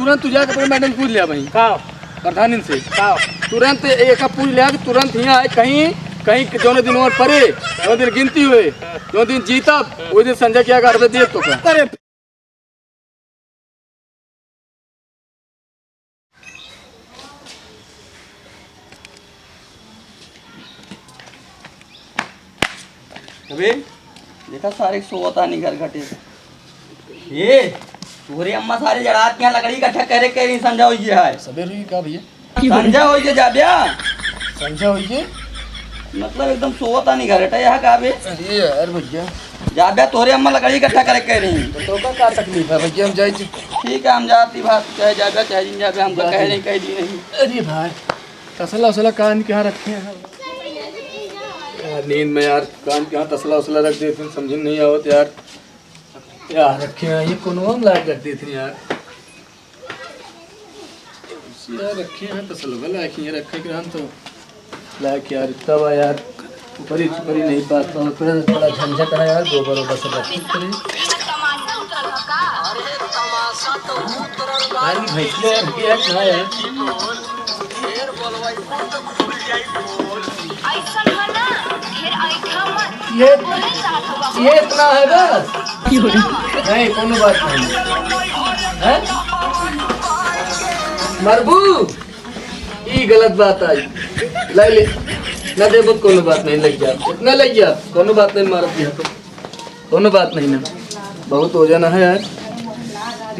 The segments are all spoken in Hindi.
तुरंत तू जाकर मैडम पूछ लिया भाई का प्रधानी से का तुरंत एक पूछ लिया कि तुरंत यहाँ आए कहीं कहीं दोनों दिन और परे 2 दिन गिनती हुए 2 दिन जीता वो दिन संजय क्या कर दिए तो का अरे अबे देखा सारे सोता नहीं घर घटे ये पूरे अम्मा सारे जड़ात यहाँ लकड़ी इकट्ठा करे कह रही संजय हो गया है सवेरे का भैया संजय हो गया जाबिया संजय हुई मतलब एकदम सोता नहीं घर हटा यहाँ का बे अरे यार भैया जाबिया तोरे अम्मा लकड़ी इकट्ठा करे कह रही तो का क्या तकलीफ है भैया हम जाए ठीक है हम जाती बात चाहे जाबिया चाहे जिन जाबिया हम तो कह रही कह दी नहीं अरे भाई तसला उसला कान के यहाँ रखे हैं यार नींद में यार कान के यहाँ तसला उसला रख देते समझ नहीं आवत यार यार रखे हैं ये कौन लायक रख देते यार रखे हैं तसला लायक ये रखे कि हम तो लायक यार इतना बा यार ऊपरी नहीं पाता थोड़ा झंझट है यार गोबर वोबर सब रखी पड़ी भैंसले यार क्या यार ये इतना है बस नहीं कोनो बात नहीं है मरबू ये गलत बात आई ले ले ना दे बहुत कोनो बात नहीं लग जा इतना लग जा कोनो बात नहीं मारत दिया तो कोनो बात नहीं ना बहुत हो जाना है यार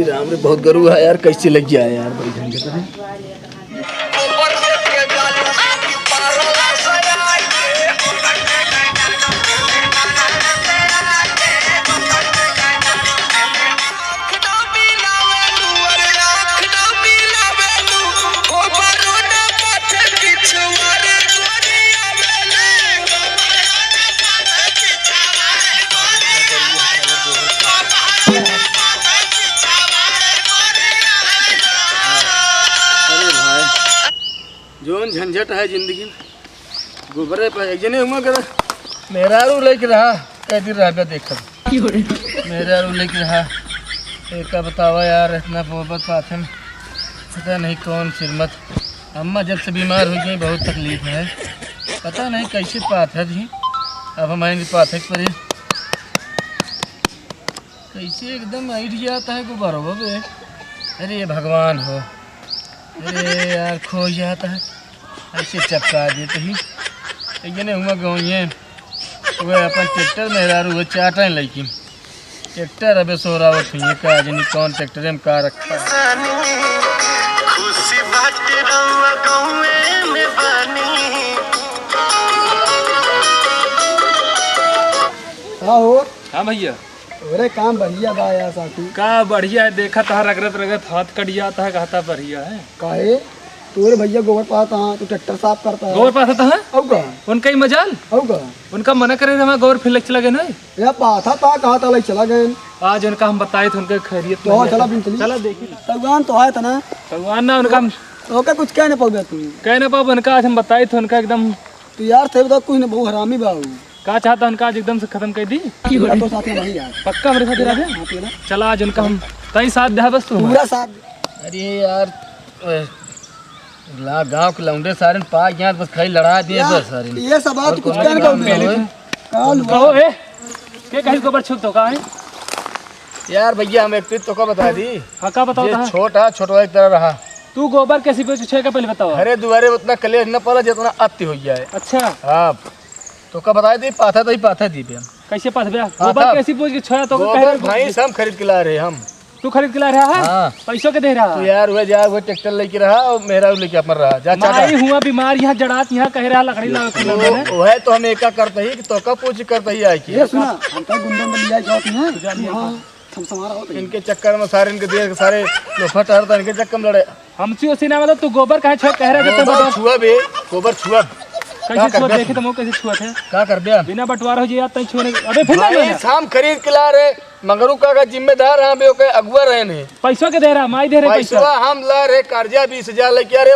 राम रे बहुत गरु है यार कैसे लग गया है यार बड़ी झंझट है जोन झंझट है जिंदगी में गोबरे पर एक जने हुआ कर मेरा रू लेके रहा कई दिन रहा देखा मेरा रू लेके रहा एक का बतावा यार इतना मोहब्बत पाथे में पता नहीं कौन सिरमत अम्मा जब से बीमार हो गई बहुत तकलीफ है पता नहीं कैसे पाथा थी अब हमारे पाथक पर कैसे एकदम आइट जाता है गोबर हो बे अरे भगवान हो अरे यार खो जाता है ऐसे चपका देते ही लेकिन हुआ गई वह अपन ट्रैक्टर में हरू वो चाटा लेकिन ट्रैक्टर अबे सोरावत हुई का जनी कौन ट्रैक्टर में का रखा हाँ भैया अरे काम बढ़िया बा यार साथी का बढ़िया है देखा था रगरत रगत हाथ कट जाता है कहता बढ़िया है काहे तोरे भैया गोबर पाता हाँ तू ट्रैक्टर साफ करता है गोबर पाता है अब का उनका ही मजाल अब का उनका मना करे हमारा गोबर फिर चला गए ना या पाथा ता कहा था लाइक चला गए आज उनका हम बताए थे उनके खैरियत तो चला बिन चली चला देखिए भगवान तो आया था ना भगवान ना उनका तो क्या कुछ कह नहीं पाओगे तू कह ना पाओ उनका आज हम बताए थे उनका एकदम तू यार थे तो कुछ नहीं बहुत हरामी बाबू का चाहता उनका आज एकदम से खत्म कर दी तो साथ में नहीं यार पक्का मेरे साथ राजा चला आज उनका हम तई साथ दे बस तू पूरा साथ अरे यार गांव के लौंडे सारे पा यहाँ बस खाली लड़ा दिए बस सारे ये सब बात कुछ कह नहीं पाओगे कहो ए के कहीं गोबर छुप तो का है यार भैया हम एक चीज तो का बता दी हाँ का बताओ ये छोटा छोटा एक तरह रहा तू गोबर कैसी पे छे का पहले बताओ अरे दुआरे उतना क्लियर न पड़ा जितना अति हो गया है अच्छा हाँ तो का बताए दी पाथा तो ही पाथा दी पे हम कैसे पाथा गोबर कैसी पूछ के छोड़ा तो गोबर भाई सब खरीद के ला रहे हम तू खरीद के ला रहा है हाँ। पैसों के दे रहा तो यार वह जा वो ट्रैक्टर लेके रहा और मेरा लेके अपन रहा जा मारी हुआ बीमार यहाँ जड़ात यहाँ कह रहा लकड़ी ला वह तो हम एका करते ही तो का पूछ करते ही आई ये सुना हम तो गुंडा में लिया जाते हैं हम समारा होते इनके चक्कर में सारे इनके देख सारे लोफा टहरता इनके चक्कर में लड़े हमसे उसी ना मतलब तू गोबर काहे छो कह रहा है छुआ बे गोबर छुआ कैसे छुआ देखे तो कैसे छुआ थे क्या कर बे बिना बंटवारा हो जाए तई छुने अबे फिर नहीं शाम खरीद के ला रहे मगरू का जिम्मेदार हम के अगुआ रहे नहीं पैसों के दे रहा माई दे रहे पैसा हम ला रहे कर्जा 20,000 लेके अरे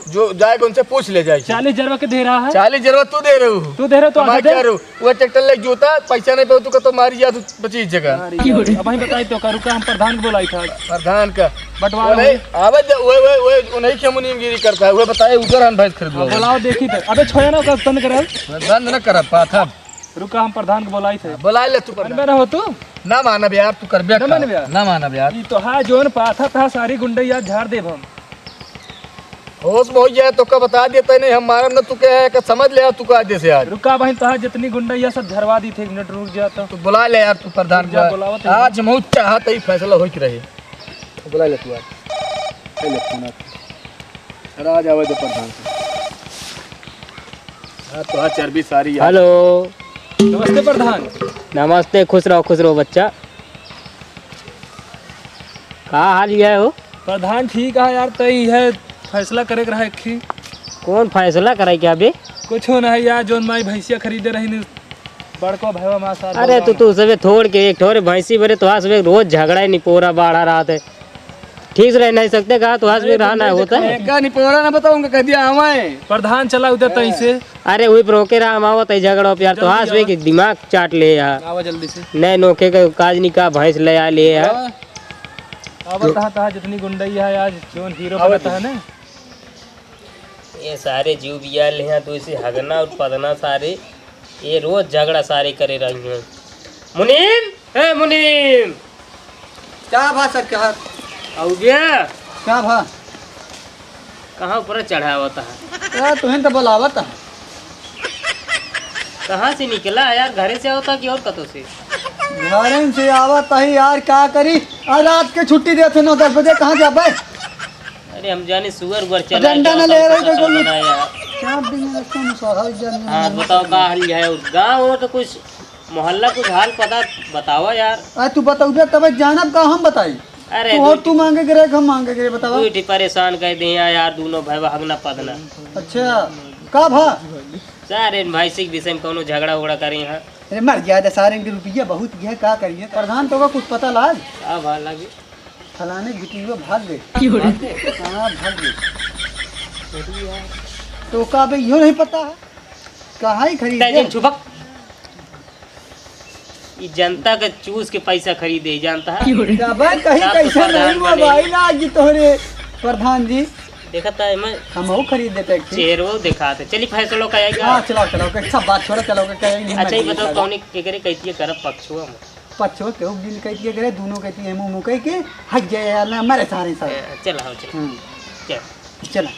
जो जाएगा उनसे पूछ ले जाए। 40 जरवा के दे रहा है। 40 जरवा तू दे रहे हो, तू दे रहे तो मैं क्या रहूं? वो ट्रैक्टर ले जोता पैसा नहीं पे तू तो मारी जा 25 जगह। अब वही बताई तो करू का हम प्रधान को बोलाई था। प्रधान का बंटवारा नहीं आवे वो नहीं के मुनीमगिरी करता है। वो बताए उधर हम भैंस खरीदवा बुलाओ देखी तो। अबे छोया ना का बंद करब। बंद न कर पाथा। रुका हम प्रधान को बोलाई थे। बुला ले तू मन में रहो तू ना मानब यार, तू कर ना मानब यार, ना मानब यार। ई तो है जोन पाथा था सारी गुंडैया झाड़ देब हम। होश में हो जाए तो का बता देता नहीं हम मारम न तू क्या है समझ ले तू का आदेश यार। रुका भाई तो जितनी गुंडैया सब झरवा दी थे। 1 मिनट रुक जा तो बुला ले यार तू प्रधान को। आज बहुत चाहत ही फैसला हो के रहे। बुला ले तू आज ले फोन राज आवे तो प्रधान से। हां तो चर्बी सारी यार। हेलो नमस्ते प्रधान। नमस्ते, खुश रहो बच्चा। का हाल है हो प्रधान? ठीक है यार, तई है फैसला करे रहा है। कौन फैसला करे क्या बे? कुछ हो नहीं यार, जोन माई भैंसिया खरीदे रही ने बड़को भैया मां साथ। अरे तू सबे थोड़ के एक ठोरे भैंसी बरे तो हाथ में रोज झगड़ा ही नहीं पोरा बाढ़ा रहा है। ठीक से रह नहीं सकते कहा तो हाथ में रहना होता है। का नहीं पोरा ना बताऊंगा कह दिया हमारे प्रधान चला उधर तई से। अरे वही पर रोके रहा हम आवत है झगड़ा पे यार तो हाथ में दिमाग चाट ले यार। आवा जल्दी से। नहीं नोके का काज नहीं का भैंस ले आ ले यार। अब तहा जितनी गुंडैया है आज जोन हीरो बनता है ना। ये सारे जीव बिया ले हैं तो इसे हगना और पदना सारे ये रोज झगड़ा सारे करे रही हैं। मुनीम है मुनीम क्या भा सर क्या आओ गया क्या भा कहाँ ऊपर चढ़ा होता है यार तुम्हें तो बुलावत है। कहाँ से निकला यार? घरे से होता कि और कतो से? घर से आवत है यार, क्या करी आज रात के छुट्टी देते 9-10 बजे कहाँ जा भाई? अरे हम जाने सुअर उगर चला डंडा न ले रही तो यार। क्या दिन तुम सहल जन। हाँ बताओ का हाल है? और गाँव हो तो कुछ मोहल्ला कुछ हाल पता बताओ यार। तू बताऊ तब जानब का हम बताई। अरे और तू मांगे गिरे हम मांगे गिरे बतावा। तू परेशान कर दे यार दोनों भाई हगना पदना। अच्छा का भा सारे भाई से विषय में कोनो झगड़ा उगड़ा करे यहाँ। अरे मर गया दे सारे के रुपया बहुत गया क्या करिए। प्रधान तो का कुछ पता लाग क्या भाल लगे फलाने गिटी भाग गए। कहाँ भाग गए तो का भाई यो नहीं पता है कहाँ ही खरीदे। छुपक ये जनता का चूस के पैसा खरीदे जानता है। कहीं कैसे नहीं मोबाइल आज तोहरे प्रधान जी देखा था मैं हम वो खरीद देते चेहरो दिखाते। चलिए फैसलों का आएगा। हाँ चलाओ चलाओ सब बात छोड़ो चलाओ नहीं। अच्छा ये बताओ कौन के करे कहती है करब पक्षुआ में पक्षो के दिन कहती है करे दोनों कहती है मुंह कह के हट जाए हमारे सारे सारे। चला हो चल चला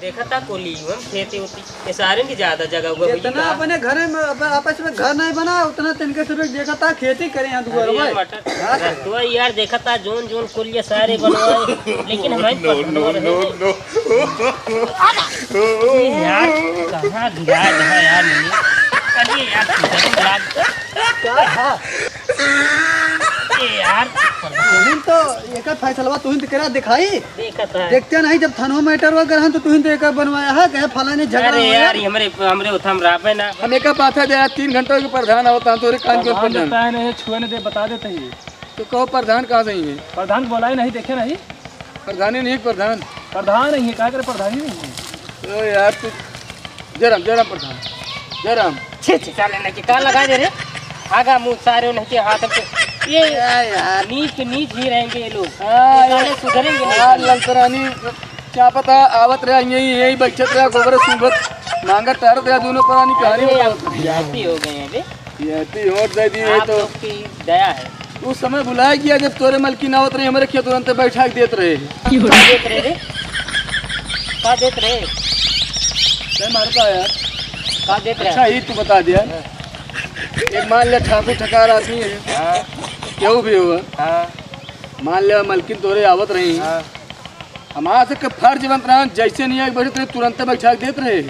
देखा था कोली हम खेती होती ये सारे नहीं ज्यादा जगह हुआ इतना अपने घर में आपस में घर नहीं बना उतना तिनके से देखा था खेती करे यहाँ दुआर में तो यार देखा था जोन जोन कोलिया सारे बनवाए लेकिन हमारे यार कहाँ गिरा यार मैंने अरे यार तुहिन तो एक फैसला तुहिन तो करा दिखाई देखा था। देखते नहीं जब थानो मैटर वगैरह तो तुहिन तो एक बनवाया है कहे फलाने झगड़ा। अरे यार हमरे उठम रापे ना हम एक बात है दे 3 घंटे के प्रधान होता तो रे कान के प्रधान है नहीं छुए ने दे बता देते ही तो कहो प्रधान कहाँ से है? प्रधान बोला ही नहीं देखे नहीं प्रधान ही नहीं प्रधान नहीं है क्या करे प्रधान ही नहीं है। तो यार तू जरा प्रधान जरा छे चले कि का लगा दे रे आगा मुंह सारे नहीं के हाथ पे ये यार नीच ही रहेंगे ये लोग। साले सुधरेंगे यार ललतरानी क्या पता आवत रहा यही बचत रहा गोबर सुबह मांगा टहरत रहा दोनों पुरानी कहानी जाती हो गए हैं बे ये होट दे दी है तो की दया है। उस समय बुलाया गया जब तोरे मलकी ना होत रहे हमारे खेत तुरंत बैठा के देते रहे। का देत रहे रे का देत रहे क्या मारता यार का देत रहे। अच्छा ही तू बता दिया एक मान लिया ठाकुर ठकार आदमी है क्यों भी हुआ मान लिया मलकिन तोरे आवत रही हमारा से फर्ज बनत रहा जैसे नहीं आए बैठे तुरंत बैठा के देते रहे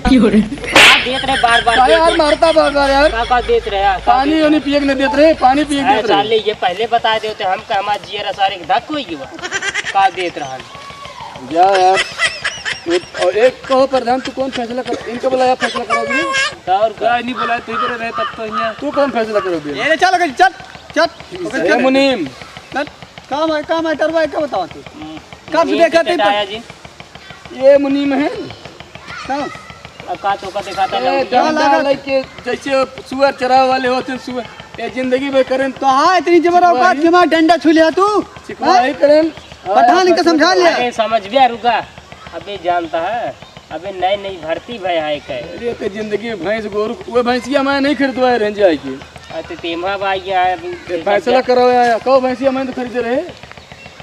देत रहे बार यार मारता बार यार का देत रहे पानी नहीं पिए नहीं देते रहे पानी पिए देते रहे। ये पहले बता देते हम का हमारा जियरा सारे धक होई गया का देत रहा जा यार और एक कहो प्रधान तू कौन फैसला कर इनको बुलाया फैसला करोगे और क्या नहीं बुलाया तू इधर रहे तब तो यहाँ तू कौन फैसला करोगे? ये चल मुनीम काम है टरवा का बताओ तू कब देखा थे आया जी ये मुनी में है अब का तो का दिखाता ये डंडा लेके जैसे सुअर चरावे वाले होते हैं सुअर ये जिंदगी में करें तो हाँ इतनी जबर औकात के मार डंडा छू लिया तू सिखवाई करें पठान इनका समझा लिया। अरे समझ गया रुका अबे जानता है अबे नई नई भर्ती भाई है के अरे तो जिंदगी में भैंस गोरू वो भैंसिया मैं नहीं खरीदवाए रेंज आई की अते तेमा भाई गया ये फैसला करो यार कहो भैंसिया मैं तो खरीदे रहे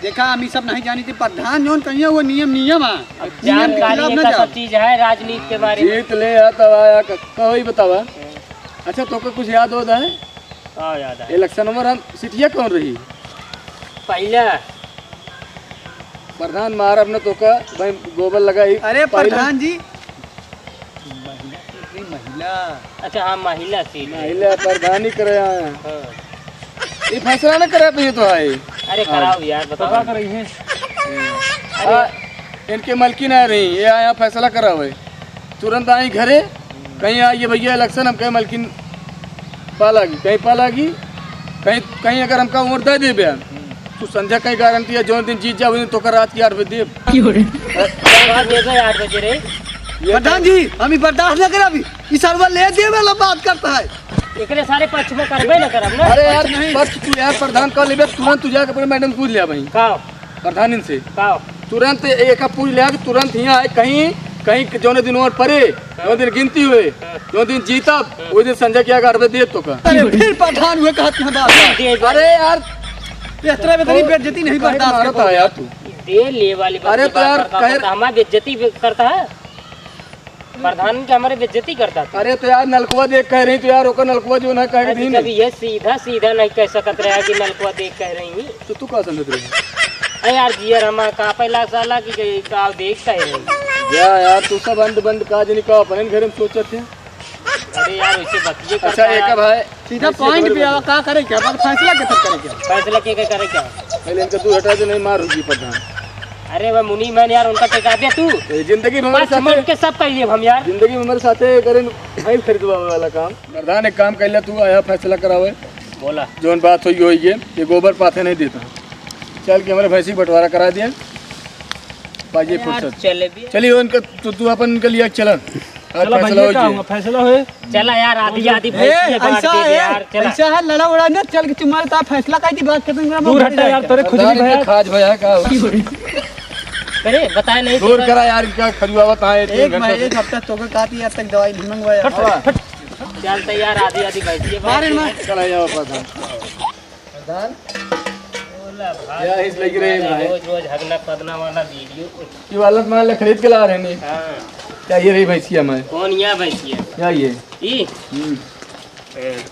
देखा हम ये सब नहीं जानी थी प्रधान जोन कहिए वो नियम है जानकारी का सब चीज है राजनीति के बारे में जीत ले आता आया कहो ही बतावा। अच्छा तो कुछ याद होता है हाँ याद है इलेक्शन में हम सीटिया कौन रही पहला प्रधान मार अपने तो का भाई गोबर लगाई। अरे प्रधान जी महिला अच्छा हाँ महिला सीट महिला प्रधान ही करे आया हाँ। ये फैसला न करे तो ये तो आए अरे कराओ यार बताओ क्या कर रही है इनके मलकी ना रही ये आया फैसला करा हुए तुरंत आई घरे कहीं आई भैया इलेक्शन हम कहीं मलकिन पालागी कहीं पालागी कहीं कहीं अगर हमका उम्र दे दे बयान तो संजय कहीं गारंटी है जो दिन जीत जाओ तो रात की 8 बजे दे 8 बजे रे प्रधान जी हम ही बर्दाश्त न करे अभी इस सरवर ले दे वाला बात करता है एकरे सारे पक्ष में करबे न करब ना अरे यार बस तू यार प्रधान का लेबे तुरंत तू जाके अपने मैडम पूछ लिया भाई का प्रधान इनसे का तुरंत एक पूछ लिया कि तुरंत यहाँ आए कहीं कहीं जो दिन और परे जो दिन गिनती हुए जो दिन जीता वो दिन संजय क्या कर दे तो का अरे फिर प्रधान हुए कहते हैं बात अरे यार इस तरह बेतरी बेइज्जती नहीं बर्दाश्त करता है यार तू दे ले वाली बात अरे तो यार हमारी बेइज्जती करता है प्रधान की हमारे बेइज्जती करता था। अरे तो यार नलकुआ देख कह रही तो यार ओका नलकुआ जो ना कह रही कभी ये सीधा सीधा नहीं कह सकत रहा कि नलकुआ देख कह रही तो तू का समझ रही अरे यार जियर हम का पहला साला की का देख कह रही या यार तू सब बंद बंद काज नहीं का अपन घर में सोचत है। अरे यार वैसे बतिए करता अच्छा एक भाई सीधा पॉइंट पे आवा का करे क्या बात फैसला के तब करे क्या फैसला के करे क्या पहले इनका तू हटा दे नहीं मार रुकी प्रधान। अरे वह मुनी मैंने यार उनका टिका दिया तू जिंदगी में हमारे साथ के सब कर लिए हम यार जिंदगी में हमारे साथ करें भाई खरीदवा वाला काम प्रधान एक काम कर लिया तू आया फैसला करावे बोला जोन बात हुई है ये गोबर पाथे नहीं देता चल के हमारे भैंसी बंटवारा करा दिया बाजी फुर्सत चले भी चलिए उनका तू अपन उनका लिया चला फैसला हुए चला यार आधी आधी भैंसियां बांट ऐसा दे है यार चला ऐसा है लड़ा उड़ा न चल के तुम्हारे साथ फैसला का ही बात करते हैं दूर हटा यार तेरे खुद भी भैया खाज भैया का अरे बताया नहीं दूर करा यार क्या खजुआवत है एक हफ्ता तो का काटी यार तक दवाई नहीं मंगवाया चलते यार आधी आधी भैंसियां मारे ना चला जाओ प्रधान बोला भाई या इस लग रहे भाई रोज रोज हगना पदना वाला वीडियो ये वाला मान ले खरीद के ला रहे हैं हां क्या ये रही भैंसिया मैं कौन यहाँ भैंसियां क्या ये ई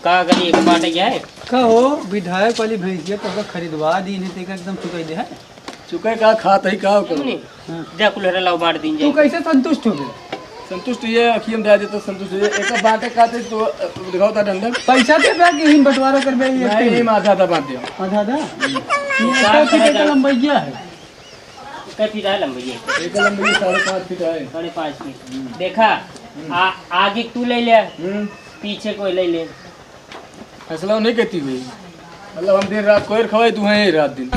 का गली एक बाटे क्या है कहो विधायक वाली भैंसिया तो खरीदवा दी नहीं तेका एकदम चुकाई दे है चुके का खाता ही का सुनी जा कुलहरा लाओ बांट दीन तू जाए कैसे संतुष्ट हो गया संतुष्ट ये अखियम दे देता संतुष्ट ये एक बाटे खाते तो दिखाओ ता डंडा पैसा दे बे कि इन बंटवारा कर बे ये नहीं नहीं आधा आधा बांट दिया आधा आधा ये ऐसा कि लंबाईया है कई फीट है लंबी है एक लंबी 5.5 फीट है 5.5 फीट देखा आगे तू ले ले पीछे कोई ले ले फैसला नहीं कहती हुई मतलब हम दिन रात कोई खवाई तू है रात दिन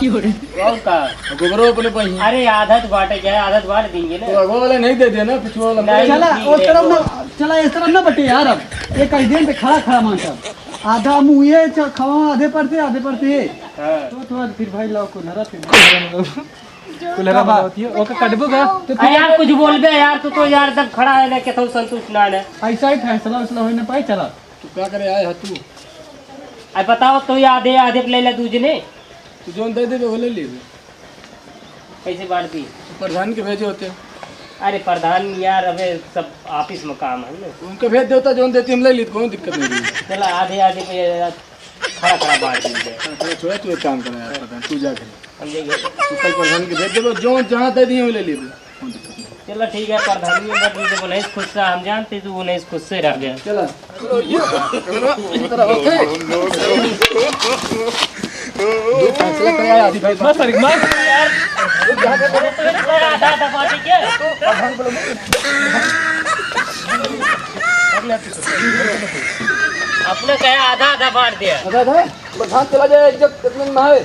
और का गोबरो अपने पाई अरे आदत बाटे क्या है आदत बांट देंगे ना तो अगो वाले नहीं दे देना पिछुआ वाला नहीं। चला उस तरफ ना चला इस तरफ ना बटे यार अब एक कई दिन पे खड़ा खड़ा मानता आधा मुँह ये खवा आधे पर थे हां तो फिर भाई लाओ को नरा फिर कुलहरा बनाती है ओके कटबो का अरे यार कुछ बोल बे यार तू तो यार तक खड़ा है ना के तो संतुष्ट ना है ऐसा ही फैसला वैसला होने पाए चला तू क्या करे आए तू अब बताओ तो ये आधे आधे ले ले दूजने तू जोन दे दे वो ले ले कैसे बांट दी प्रधान के भेजे होते अरे प्रधान यार अबे सब ऑफिस में काम है ना उनके भेज देता जोन देती हम ले ली कोई दिक्कत नहीं चला आधे आधे पे खड़ा खड़ा बांट दीजिए छोड़ा तू एक काम कर यार प्रधान तू जाके समझेंगे तू कल प्रधान के भेज दे जो जहाँ दे दिए वो ले लिए चलो ठीक है प्रधान जी बट मुझे उन्नीस खुश से हम जानते तू उन्नीस खुश से रह गया चला फैसला कराया आधी भाई बस सर मार यार आधा आधा बांटे क्या अपने कहे आधा आधा बांट दिया प्रधान चला जाए इज्जत कितने में है